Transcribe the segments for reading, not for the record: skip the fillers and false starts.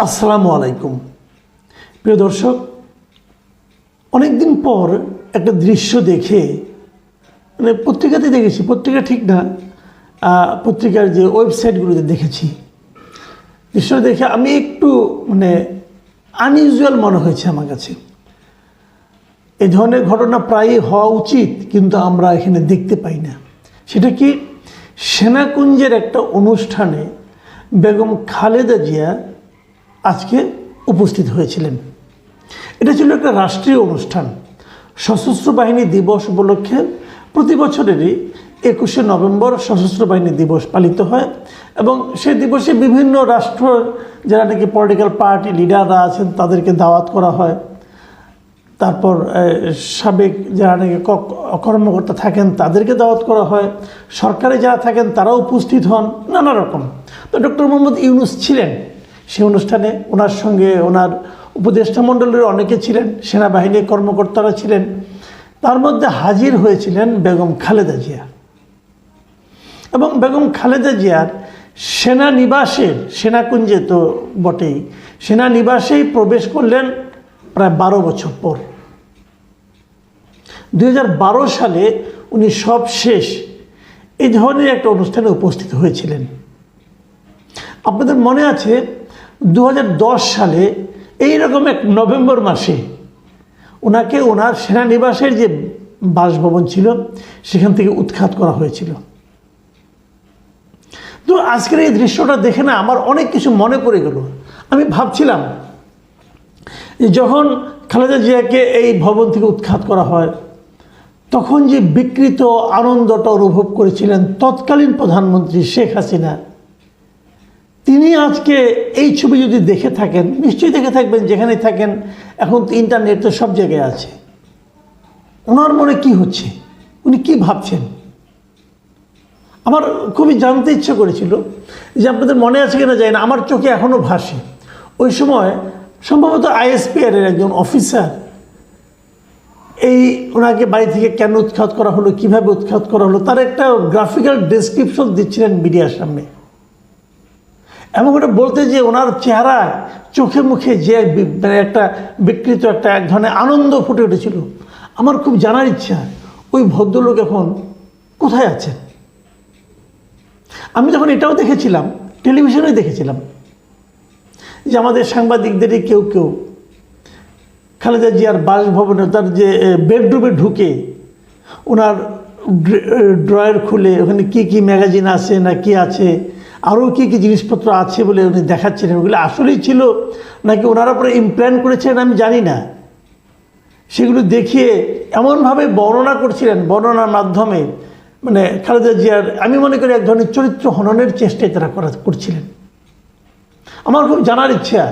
আসসালামু আলাইকুম প্রিয় দর্শক, অনেকদিন পর একটা দৃশ্য দেখে পত্রিকাতে দেখেছি, পত্রিকা ঠিক না, পত্রিকার যে ওয়েবসাইটগুলোতে দেখেছি, দৃশ্যটা দেখে আমি একটু আনইউজুয়াল মনে হয়েছে আমার কাছে। এই ধরনের ঘটনা প্রায়ই হওয়া উচিত, কিন্তু আমরা এখানে দেখতে পাই না। সেটা কি, সেনাকুঞ্জের একটা অনুষ্ঠানে বেগম খালেদা জিয়া আজকে উপস্থিত হয়েছিলেন। এটা ছিল একটা রাষ্ট্রীয় অনুষ্ঠান। সশস্ত্র বাহিনী দিবস উপলক্ষে প্রতি বছরেরই 21শে নভেম্বর সশস্ত্র বাহিনী দিবস পালিত হয় এবং সেই দিবসে বিভিন্ন রাষ্ট্র যারা নাকি পলিটিক্যাল পার্টি লিডাররা আছেন তাদেরকে দাওয়াত করা হয়। তারপর সাবেক যারা নাকি কর্মকর্তা থাকেন তাদেরকে দাওয়াত করা হয়, সরকারে যারা থাকেন তারাও উপস্থিত হন, নানা রকম। তো ডক্টর মোহাম্মদ ইউনূস ছিলেন সেই অনুষ্ঠানে, ওনার সঙ্গে ওনার উপদেষ্টা মণ্ডলের অনেকে ছিলেন, সেনাবাহিনীর কর্মকর্তারা ছিলেন। তার মধ্যে হাজির হয়েছিলেন বেগম খালেদা জিয়া এবং বেগম খালেদা জিয়ার সেনানিবাসের, সেনাকুঞ্জে তো বটেই, সেনানিবাসেই প্রবেশ করলেন প্রায় 12 বছর পর। 2012 সালে উনি সবশেষ এই ধরনের একটা অনুষ্ঠানে উপস্থিত হয়েছিলেন। আপনাদের মনে আছে 2010 সালে এইরকম এক নভেম্বর মাসে ওনাকে ওনার সেনানিবাসের যে বাসভবন ছিল সেখান থেকে উৎখাত করা হয়েছিল। তো আজকের এই দৃশ্যটা দেখে না আমার অনেক কিছু মনে পড়ে গেল। আমি ভাবছিলাম যে যখন খালেদা জিয়াকে এই ভবন থেকে উৎখাত করা হয় তখন যে বিকৃত আনন্দটা অনুভব করেছিলেন তৎকালীন প্রধানমন্ত্রী শেখ হাসিনা, তিনি আজকে এই ছবি যদি দেখে থাকেন, নিশ্চয়ই দেখে থাকবেন, যেখানে থাকেন, এখন তো ইন্টারনেট তো সব জায়গায় আছে। ওনার মনে কি হচ্ছে, উনি কি ভাবছেন, আমার খুবই জানতে ইচ্ছে করেছিল। যে আপনাদের মনে আছে কিনা জানি না, আমার চোখে এখনও ভাসে ওই সময় সম্ভবত ISPR এর একজন অফিসার এই ওনাকে বাড়ি থেকে কেন উৎখাত করা হলো, কিভাবে উৎখাত করা হলো, তার একটা গ্রাফিক্যাল ডেসক্রিপশন দিচ্ছিলেন মিডিয়ার সামনে। এবং ওটা বলতে যে ওনার চেহারা, চোখে মুখে যে একটা বিকৃত একটা এক ধরনের আনন্দ ফুটে উঠেছিল। আমার খুব জানার ইচ্ছা ওই ভদ্রলোক এখন কোথায় আছেন। আমি যখন এটাও দেখেছিলাম, টেলিভিশনে দেখেছিলাম যে আমাদের সাংবাদিকদেরই কেউ কেউ খালেদা জিয়ার বাসভবনে তার যে বেডরুমে ঢুকে ওনার ড্রয়ার খুলে ওখানে কি কি ম্যাগাজিন আছে না কি আছে, আরও কী কী জিনিসপত্র আছে বলে উনি দেখাচ্ছিলেন। ওগুলো আসলেই ছিল নাকি ওনারা পরে ইমপ্ল্যান্ট করেছেন আমি জানি না। সেগুলো দেখিয়ে এমনভাবে বর্ণনা করছিলেন, বর্ণনার মাধ্যমে খালেদা জিয়ার আমি মনে করি এক ধরনের চরিত্র হননের চেষ্টাই তারা করছিলেন। আমার খুব জানার ইচ্ছা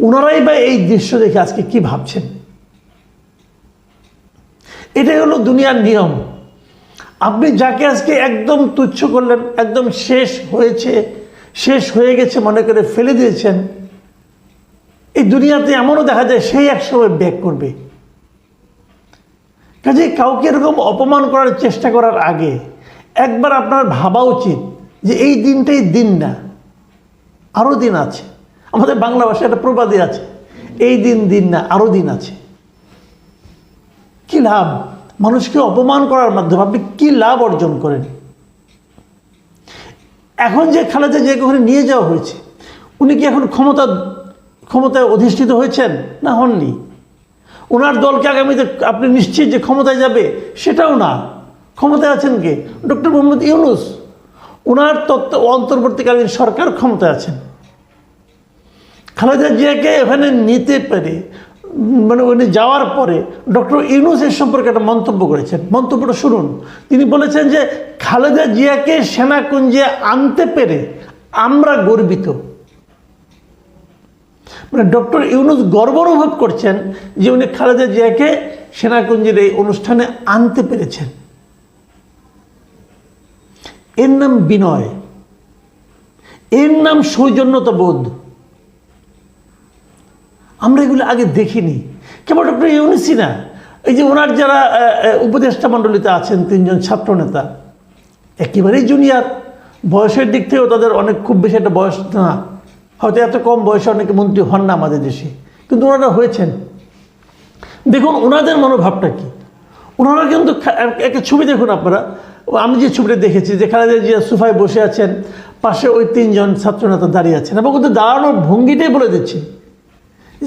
ওনারাই বা এই দৃশ্য দেখে আজকে কি ভাবছেন। এটাই হলো দুনিয়ার নিয়ম। আপনি যাকে আজকে একদম তুচ্ছ করলেন, একদম শেষ হয়েছে, শেষ হয়ে গেছে মনে করে ফেলে দিয়েছেন, এই দুনিয়াতে এমনও দেখা যায় সেই একসময় ব্যাক করবে। কাজে কাউকে এরকম অপমান করার চেষ্টা করার আগে একবার আপনার ভাবা উচিত যে এই দিনটাই দিন না, আরও দিন আছে। আমাদের বাংলা ভাষায় একটা প্রবাদই আছে, এই দিন দিন না, আরও দিন আছে। কি লাভ মানুষকে অপমান করার মাধ্যমে, আপনি কি লাভ অর্জন করেন? এখন যে খালেদা জিয়াকে ওখানে নিয়ে যাওয়া হয়েছে, উনি কি এখন ক্ষমতায় অধিষ্ঠিত হয়েছেন? না, হননি। ওনার দলকে আগামীতে আপনি নিশ্চিত যে ক্ষমতায় যাবে সেটাও না। ক্ষমতায় আছেন কে? ডক্টর মোহাম্মদ ইউনূস। ওনার অন্তর্বর্তীকালীন সরকার ক্ষমতায় আছেন। খালেদা জিয়াকে এখানে নিতে পেরে উনি যাওয়ার পরে ডক্টর ইউনূসের সম্পর্কে একটা মন্তব্য করেছেন। মন্তব্যটা শুনুন। তিনি বলেছেন যে খালেদা জিয়াকে সেনাকুঞ্জে আনতে পেরে আমরা গর্বিত। ডক্টর ইউনূস গর্ব অনুভব করছেন যে উনি খালেদা জিয়াকে সেনাকুঞ্জের এই অনুষ্ঠানে আনতে পেরেছেন। এর নাম বিনয়, এর নাম সৌজন্যতা বোধ। আমরা এগুলো আগে দেখিনি। কেবল ডক্টর ইউনূসই না, এই যে ওনার যারা উপদেষ্টা মণ্ডলীতে আছেন 3 জন ছাত্রনেতা, একেবারেই জুনিয়র, বয়সের দিক থেকেও তাদের অনেক খুব বেশি একটা বয়স না, হয়তো এত কম বয়সে অনেকে মন্ত্রী হন না আমাদের দেশে, কিন্তু ওনারা হয়েছেন। দেখুন ওনাদের মনোভাবটা কি। ওনারা কিন্তু একটা ছবি দেখুন আপনারা, আমি যে ছবিটা দেখেছি যে খালেদা জিয়া সোফায় বসে আছেন, পাশে ওই 3 জন ছাত্রনেতা দাঁড়িয়ে আছেন, এবং ওদের দাঁড়ানোর ভঙ্গিটাই বলে দিচ্ছে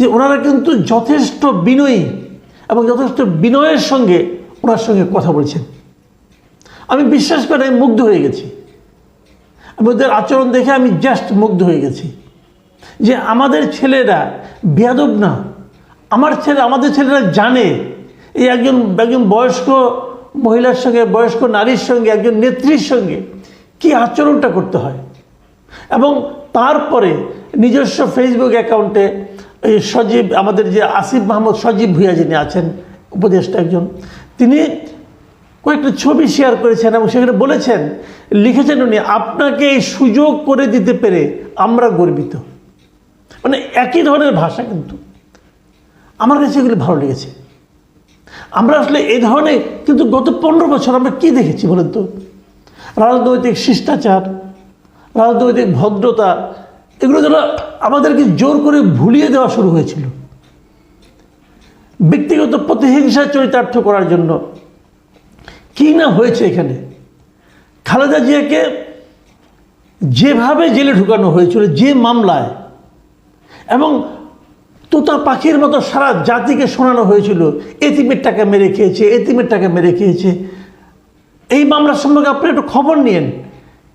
যে ওনারা কিন্তু যথেষ্ট বিনয়ী এবং যথেষ্ট বিনয়ের সঙ্গে ওনার সঙ্গে কথা বলছেন। আমি বিশ্বাস করে আমি মুগ্ধ হয়ে গেছি। আমি ওদের আচরণ দেখে আমি জাস্ট মুগ্ধ হয়ে গেছি যে আমাদের ছেলেরা বেয়াদব না। আমাদের ছেলেরা জানে এই একজন বয়স্ক মহিলার সঙ্গে, বয়স্ক নারীর সঙ্গে, একজন নেত্রীর সঙ্গে কি আচরণটা করতে হয়। এবং তারপরে নিজস্ব ফেসবুক অ্যাকাউন্টে এই সজীব, আমাদের যে আসিফ মাহমুদ সজীব ভুঁইয়া যিনি আছেন উপদেষ্টা একজন, তিনি কয়েকটা ছবি শেয়ার করেছেন এবং সেখানে বলেছেন, লিখেছেন উনি, আপনাকে এই সুযোগ করে দিতে পেরে আমরা গর্বিত। মানে একই ধরনের ভাষা, কিন্তু আমার কাছে এগুলি ভালো লেগেছে। আমরা আসলে এই ধরনের কিন্তু গত 15 বছর আমরা কি দেখেছি বলেন তো? রাজনৈতিক শিষ্টাচার, রাজনৈতিক ভদ্রতা, এগুলো যারা আমাদেরকে জোর করে ভুলিয়ে দেওয়া শুরু হয়েছিল ব্যক্তিগত প্রতিহিংসা চরিতার্থ করার জন্য। কি না হয়েছে এখানে। খালেদা জিয়াকে যেভাবে জেলে ঢুকানো হয়েছিল, যে মামলায়, এবং তোতা পাখির মতো সারা জাতিকে শোনানো হয়েছিল এতিমের টাকা মেরে খেয়েছে, এতিমের টাকা মেরে খেয়েছে। এই মামলার সম্পর্কে আপনি একটু খবর নিয়েন,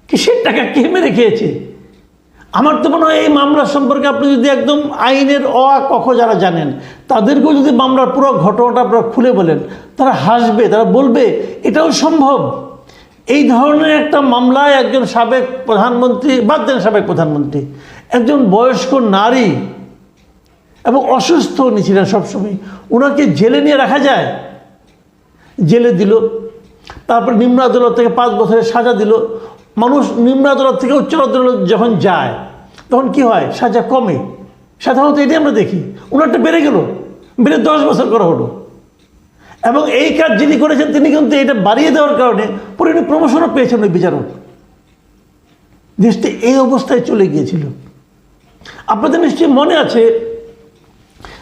কিসের টাকা কে মেরে খেয়েছে। আমার তো মনে হয় এই মামলার সম্পর্কে আপনি যদি একদম আইনের ক খ যারা জানেন তাদেরকেও যদি মামলার পুরো ঘটনাটা আপনারা খুলে বলেন, তারা হাসবে, তারা বলবে এটাও সম্ভব। এই ধরনের একটা মামলায় একজন সাবেক প্রধানমন্ত্রী, বাদ দেন সাবেক প্রধানমন্ত্রী, একজন বয়স্ক নারী এবং অসুস্থ উনি ছিলেন সবসময়, ওনাকে জেলে নিয়ে রাখা যায়? জেলে দিল, তারপর নিম্ন আদালত থেকে 5 বছরের সাজা দিল। মানুষ নিম্ন আদালত থেকে উচ্চ আদালত যখন যায় তখন কি হয়? সাজা কমে। সাধারণত এটাই আমরা দেখি। ওনারটা বেড়ে গেল, বেড়ে 10 বছর করা হলো। এবং এই কাজ যিনি করেছেন তিনি কিন্তু এটা বাড়িয়ে দেওয়ার কারণে পরে উনি প্রমোশনও পেয়েছেন ওই বিচারক। দেশটি এই অবস্থায় চলে গিয়েছিল। আপনাদের নিশ্চয়ই মনে আছে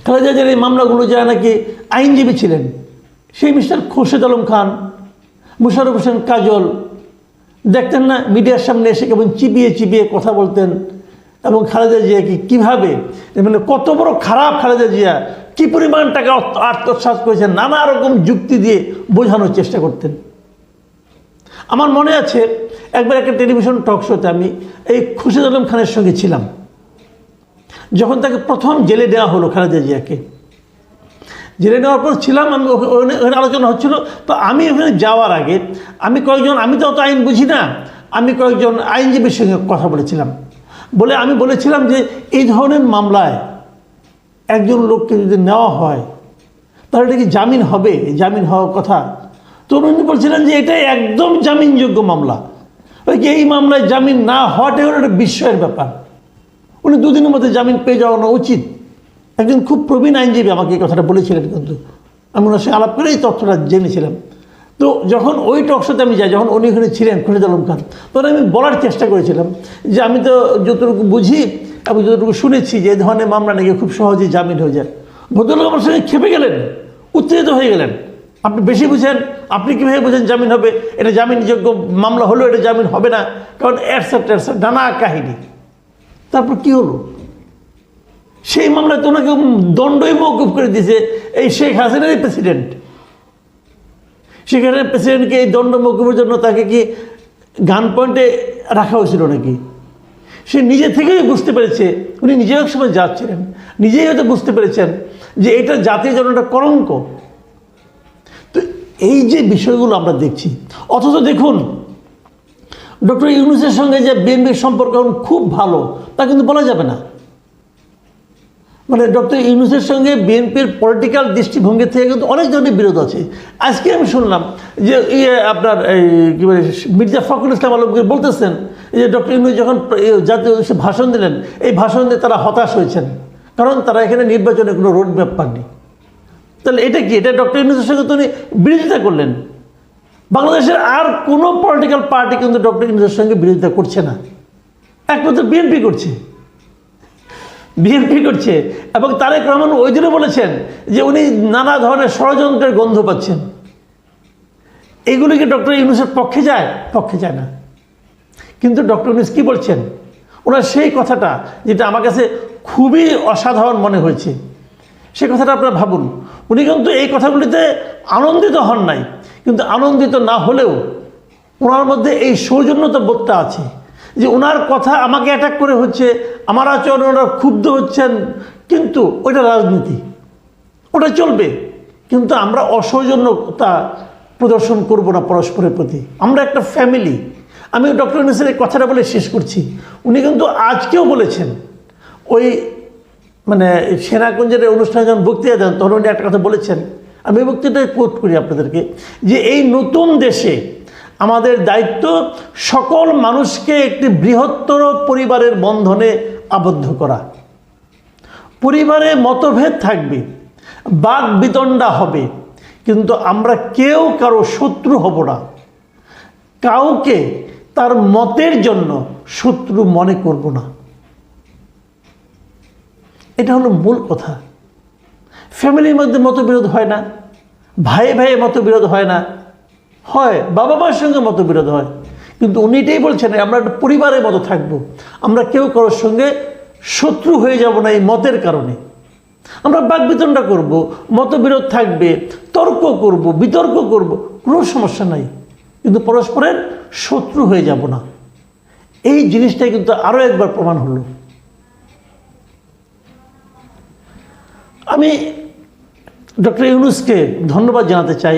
খালেদা জিয়ার এই মামলাগুলো যারা নাকি আইনজীবী ছিলেন, সেই মিস্টার খোরশেদ আলম খান, মুশারফ হোসেন কাজল, দেখতেন না মিডিয়ার সামনে এসে কেমন চিবিয়ে চিবিয়ে কথা বলতেন, এবং খালেদা জিয়াকে কীভাবে, মানে কত বড় খারাপ খালেদা জিয়া, কী পরিমাণ টাকা আত্মসাৎ করেছেন, নানা রকম যুক্তি দিয়ে বোঝানোর চেষ্টা করতেন। আমার মনে আছে একবার একটা টেলিভিশন টক শোতে আমি এই খোরশেদ আলম খানের সঙ্গে ছিলাম, যখন তাকে প্রথম জেলে দেওয়া হলো খালেদা জিয়াকে। জেলে নেওয়ার পর ছিলাম আমি, ওখানে আলোচনা হচ্ছিল। তো আমি ওখানে যাওয়ার আগে আমি তো অত আইন বুঝি না, আমি কয়েকজন আইনজীবীর সঙ্গে কথা বলেছিলাম। আমি বলেছিলাম যে এই ধরনের মামলায় একজন লোককে যদি নেওয়া হয় তাহলে এটা কি জামিন হবে? জামিন হওয়ার কথা। তো উনি বলছিলেন যে এটা একদম জামিনযোগ্য মামলা, এই মামলায় জামিন না হওয়াটাই হলো একটা বিস্ময়ের ব্যাপার। উনি 2 দিনের মধ্যে জামিন পেয়ে যাওয়ানো উচিত। একজন খুব প্রবীণ আইনজীবী আমাকে এই কথাটা বলেছিলেন, কিন্তু আমি ওনার সঙ্গে আলাপ করে এই তথ্যটা জেনেছিলাম। তো যখন ওই টকশোতে আমি যাই, যখন উনি ওখানে ছিলেন খোরশেদ আলম খান, তখন আমি বলার চেষ্টা করেছিলাম যে আমি তো যতটুকু বুঝি এবং যতটুকু শুনেছি যে এই ধরনের মামলা নাকি খুব সহজেই জামিন হয়ে যায়। ভদ্রলোক আমার সঙ্গে খেপে গেলেন, উত্তেজিত হয়ে গেলেন। আপনি বেশি বুঝেন, আপনি কীভাবে বুঝেন জামিন হবে? এটা জামিনযোগ্য মামলা হলেও এটা জামিন হবে না, কারণ এটসেট্রা নানা কাহিনী। তারপর কি হলো? সেই মামলায় তো ওনাকে দণ্ডই মওকুফ করে দিয়েছে এই শেখ হাসিনারই প্রেসিডেন্ট। শেখ হাসিনার প্রেসিডেন্টকে এই দণ্ড মওকুফের জন্য তাকে কি গান পয়েন্টে রাখা হয়েছিল নাকি? সে নিজে থেকেই বুঝতে পেরেছে, উনি নিজেও এক সময় যাচ্ছিলেন, নিজেই হয়তো বুঝতে পেরেছেন যে এটা জাতির জন্য একটা কলঙ্ক। তো এই যে বিষয়গুলো আমরা দেখছি, অথচ দেখুন ডক্টর ইউনূসের সঙ্গে যে বিএনপির সম্পর্ক খুব ভালো তা কিন্তু বলা যাবে না। মানে ডক্টর ইউনূসের সঙ্গে বিএনপির পলিটিক্যাল দৃষ্টিভঙ্গি থেকে কিন্তু অনেক ধরনের বিরোধ আছে। আজকে আমি শুনলাম যে আপনার এই কী বলে মির্জা ফখরুল ইসলাম আলমগীর বলতেছেন যে ডক্টর ইউনূস যখন জাতীয় উদ্দেশ্যে ভাষণ দিলেন, এই ভাষণ দিয়ে তারা হতাশ হয়েছেন, কারণ তারা এখানে নির্বাচনে কোনো রোড ম্যাপ পাননি। তাহলে এটা কি? এটা ডক্টর ইউনূসের সঙ্গে তো উনি বিরোধিতা করলেন। বাংলাদেশের আর কোনো পলিটিক্যাল পার্টি কিন্তু ডক্টর ইউনূসের সঙ্গে বিরোধিতা করছে না, একমাত্র বিএনপি করছে। বিএনপি করছে। এবং তারেক রহমান ওই দিনও বলেছেন যে উনি নানা ধরনের ষড়যন্ত্রের গন্ধ পাচ্ছেন। এগুলি কি ডক্টর ইউনূসের পক্ষে যায়? পক্ষে যায় না। কিন্তু ডক্টর ইউনূস কী বলছেন, ওনার সেই কথাটা যেটা আমার কাছে খুবই অসাধারণ মনে হয়েছে, সেই কথাটা আপনারা ভাবুন। উনি কিন্তু এই কথাগুলিতে আনন্দিত হন নাই, কিন্তু আনন্দিত না হলেও ওনার মধ্যে এই সৌজন্যতা বোধটা আছে যে ওনার কথা আমাকে অ্যাটাক করে হচ্ছে, আমার আচরণে ওনারা ক্ষুব্ধ হচ্ছেন, কিন্তু ওইটা রাজনীতি, ওটা চলবে, কিন্তু আমরা অসৌজন্যতা প্রদর্শন করব না পরস্পরের প্রতি। আমরা একটা ফ্যামিলি। আমি ডক্টর ইউনূসের এই কথাটা বলে শেষ করছি। উনি কিন্তু আজকেও বলেছেন, ওই মানে সেনাকুঞ্জের অনুষ্ঠানে যখন বক্তৃতা দেন তখন উনি একটা কথা বলেছেন, আমি এই বক্তৃতায় কোট করি আপনাদেরকে, যে এই নতুন দেশে আমাদের দায়িত্ব সকল মানুষকে একটি বৃহত্তর পরিবারের বন্ধনে আবদ্ধ করা। পরিবারে মতভেদ থাকবে, বাক বিতণ্ডা হবে, কিন্তু আমরা কেউ কারো শত্রু হব না, কাউকে তার মতের জন্য শত্রু মনে করব না। এটা হলো মূল কথা। ফ্যামিলির মধ্যে মতবিরোধ হয় না, ভাই ভাইয়ে মতবিরোধ হয় না, হয় বাবা মায়ের সঙ্গে মতবিরোধ হয়, কিন্তু উনি এটাই বলছেন আমরা একটা পরিবারের মতো থাকব, আমরা কেউ কারোর সঙ্গে শত্রু হয়ে যাব না এই মতের কারণে। আমরা বাকবিতণ্ডা করব, মতবিরোধ থাকবে, তর্ক করব, বিতর্ক করব, কোনো সমস্যা নাই, কিন্তু পরস্পরের শত্রু হয়ে যাব না। এই জিনিসটাই কিন্তু আরও একবার প্রমাণ হলো। আমি ডক্টর ইউনূসকে ধন্যবাদ জানাতে চাই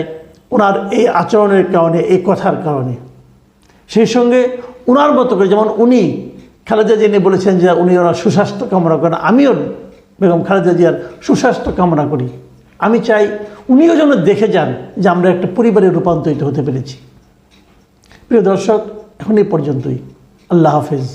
ওনার এই আচরণের কারণে, এই কথার কারণে। সেই সঙ্গে ওনার মতো করে, যেমন উনি খালেদা জিয়া নিয়ে বলেছেন যে উনি ওনার সুস্বাস্থ্য কামনা করেন, আমিও বেগম খালেদা জিয়ার সুস্বাস্থ্য কামনা করি। আমি চাই উনিও যেন দেখে যান যে আমরা একটা পরিবারে রূপান্তরিত হতে পেরেছি। প্রিয় দর্শক, এখন এই পর্যন্তই। আল্লাহ হাফেজ।